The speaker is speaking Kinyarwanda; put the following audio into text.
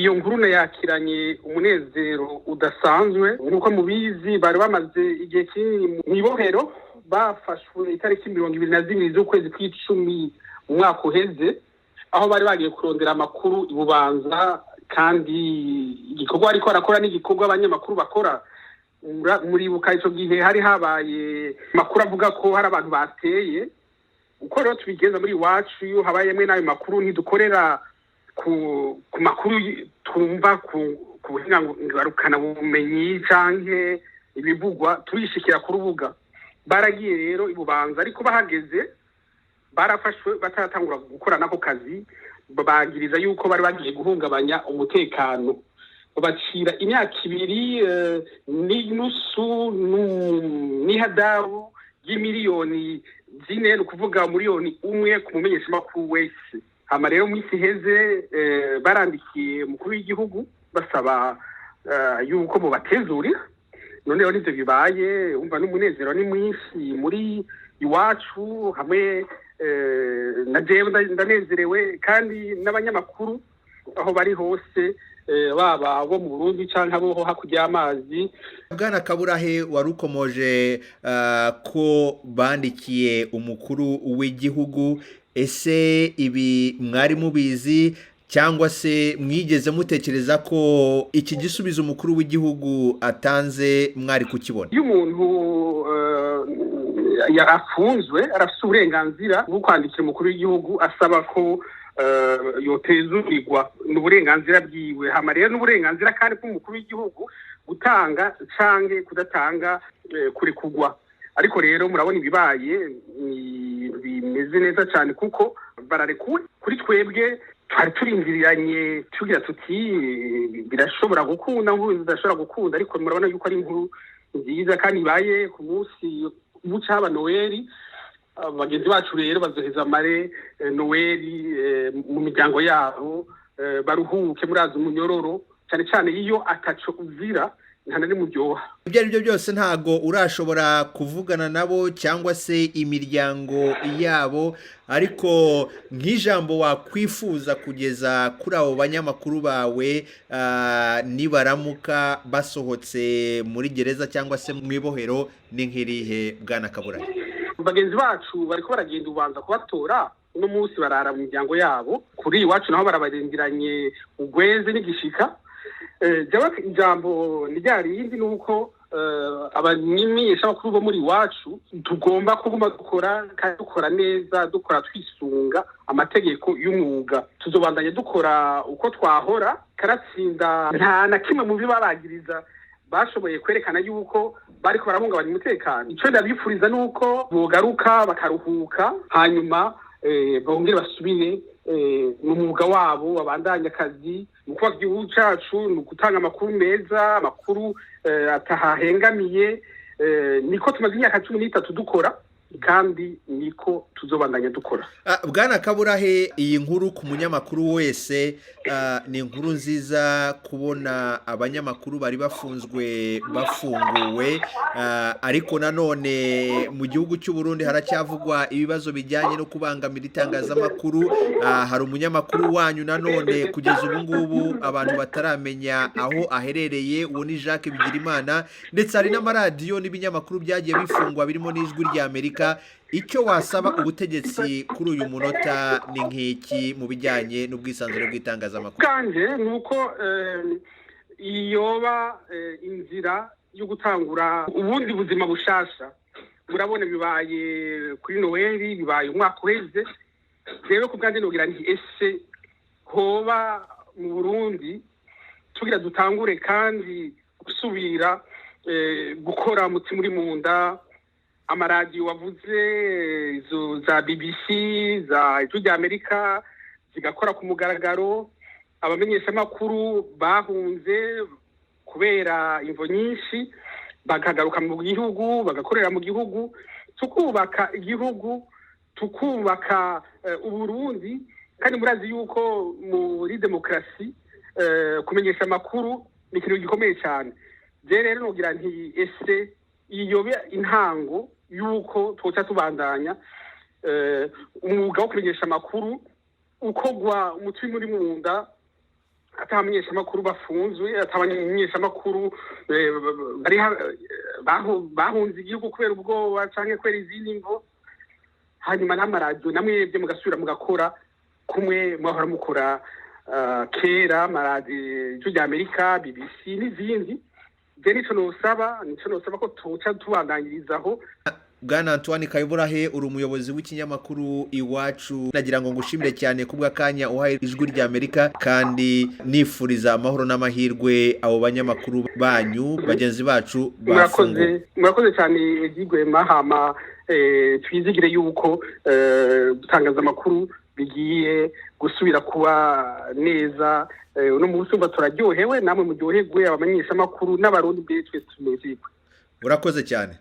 iyo nkuru yakiranye umunezero udasanzwe nk'uko mubizi bari bamaze igihe kinini mu ibohero bafashwe itariki 22 z'ukwezi kw'icumi mu mwaka uheze aho bari bagiye kurondera amakuru ibubanza kandi igikorwa ariko arakora n'igikorwa abanyamakuru bakora muri buka ico gihe hari habaye makuru avuga ko hari abantu bateye uko rero tubigeza muri wacu iyo habayemwe n'ayo makuru ntidukorera ku makuru twumva ku buhinga ngarukana bumenyi canke ibivugwa turishikira ku rubuga baragiye rero ibubanza ariko bahageze barafashwe batatangura gukora nako kazi bagiriza yuko bari bagiye guhungabanya umutekano bacira imyaka 2 n'inusu n'ihadabu y'imiliyoni 4 kuvuga miliyoni 1 ku mumenyesha makuru wese hama rero mu isi heze barandikiye mukuru w'igihugu basaba yuko bo batezurira none rero nivyo bibaye umva n'umunezero ni mwinshi muri iwacu hamwe na jewe ndanezerewe kandi n'abanyamakuru aho bari hose baba bo mu Burundi canke abo hakurya y'amazi. Bwana Kaburahe warukomoje ko bandikiye umukuru w'igihugu ese ibi mwari mubizi cyangwa se mwigeze mutekereza ko iki gisubizo umukuru w'igihugu atanze mwari kukibona? Iyo umuntu yarafunzwe arafite uburenganzira bwo kwandikira umukuru w'igihugu asaba ko yotezurirwa n'uburenganzira bwiwe hama rero n'uburenganzira kandi bw'umukuru w'igihugu gutanga canke kudatanga kuri kugwa ariko rero murabona ibibaye bimeze neza cyane kuko bararekuwe kuri twebwe twari turindiriranye tugira tuti birashobora gukunda nkuru zidashobora gukunda ariko murabona yuko ari inkuru nziza kandi ibaye ku munsi w'ucaba Noeli bagenzi bacu rero bazoheza amare Noeli mu miryango yabo baruhuke muraza umunyororo cyane cyane iyo ataco uzira ntana ni muryoha. Ibyo ari byo byose ntago urashobora kuvugana nabo cyangwa se imiryango yabo ariko nk'ijambo wakwifuza kugeza kuri abo banyamakuru bawe nibaramuka basohotse muri gereza cyangwa se mu ibohero ni nk'irihe Bwana Kaburahe? Bagenzi bacu bariko baragenda ubanza kubatora no munsi barara mu miryango yabo kuri iwacu naho barabarengeranye ugweze n'igishika jaba ijambo ryari yindi nuko abanyimyesha bakuru bo muri wacu tugomba kuguma dukora kandi dukora neza dukora twisunga amategeko y'umwuga tuzobandanye dukora uko twahora karatsinda nta na kimwe mu bibabagiriza bashoboye kwerekana yuko bariko barahungabanya umutekano ico ndabifuriza nuko bogaruka bakaruhuka hanyuma bongere basubire mu mwuga wabo babandanya akazi mu kuba igihugu cacu ni gutanga amakuru meza amakuru atahahengamiye niko tumaze imyaka 13 dukora kandi niko tuzobandanya dukora. Bwana Kaburahe iyi nkuru ku munyamakuru wese ni inkuru nziza kubona abanyamakuru bari bafunzwe bafunguwe ariko nanone mu gihugu cy'u Burundi haracyavugwa ibibazo bijyanye no kubangamira itangazamakuru hari umunyamakuru wanyu nanone kugeza ubu ngubu abantu bataramenya aho aherereye uwo ni Jacques Bigirimana ndetse hari n'amaradiyo n'ibinyamakuru byagiye bifungwa birimo n'Ijwi rya Amerika icyo wasaba ubutegetsi kuri uyu munota ni nk'iki mu bijyanye n'ubwisanzure bw'itangazamakuru? Kanje nuko iyoba inzira yo gutangura ubundi buzima bushasha murabona bibaye kuri Noeli bibaye umwaka uheze rero ku bwanje nogira nti ese hoba mu Burundi tugira dutangure kandi gusubira gukora muti muri munda amaradiyo wavuze izo za BBC za Ijwi rya Amerika zigakora ku mugaragaro abamenyesha makuru bahunze kubera imvo nyinshi bakagaruka mu gihugu bagakorera mu gihugu tukubaka igihugu tukubaka uburundi kandi murazi yuko muri demokrasi kumenyesha makuru ni ikintu gikomeye cyane je rero nogira nti ese iyo intango yuko twoca tubandanya umwuga wo kumenyesha makuru ukogwa umutima muri munda atamenyeshamakuru bafunzwe, atamenyeshamakuru bahunze igihugu kubera ubwoba canke kubera izindi mvo, hanyuma n'amaradiyo namwebwe mugasubira mugakora kumwe mwahora mukora kera, amaradiyo Ijwi ry'Amerika, BBC n'izindi. Je nico nosaba ko tuca tubandanyirizaho. Bwana Antoine Kayiburahe, uri umuyobozi w'ikinyamakuru Iwacu, nagira ngo ngushimire cyane kubw'akanya uhaye Ijwi ry'Amerika, kandi nifuriza amahoro n'amahirwe abo banyamakuru banyu bagenzi bacu bafunguwe. Murakoze cyane Gigwema, hama twizigire yuko gutangaza amakuru bigiye gusubira kuba neza. Uno munsi turaryohewe, namwe muryoherwe, abamenyesha amakuru n'abarundi twese tumezerwe. Urakoze cyane.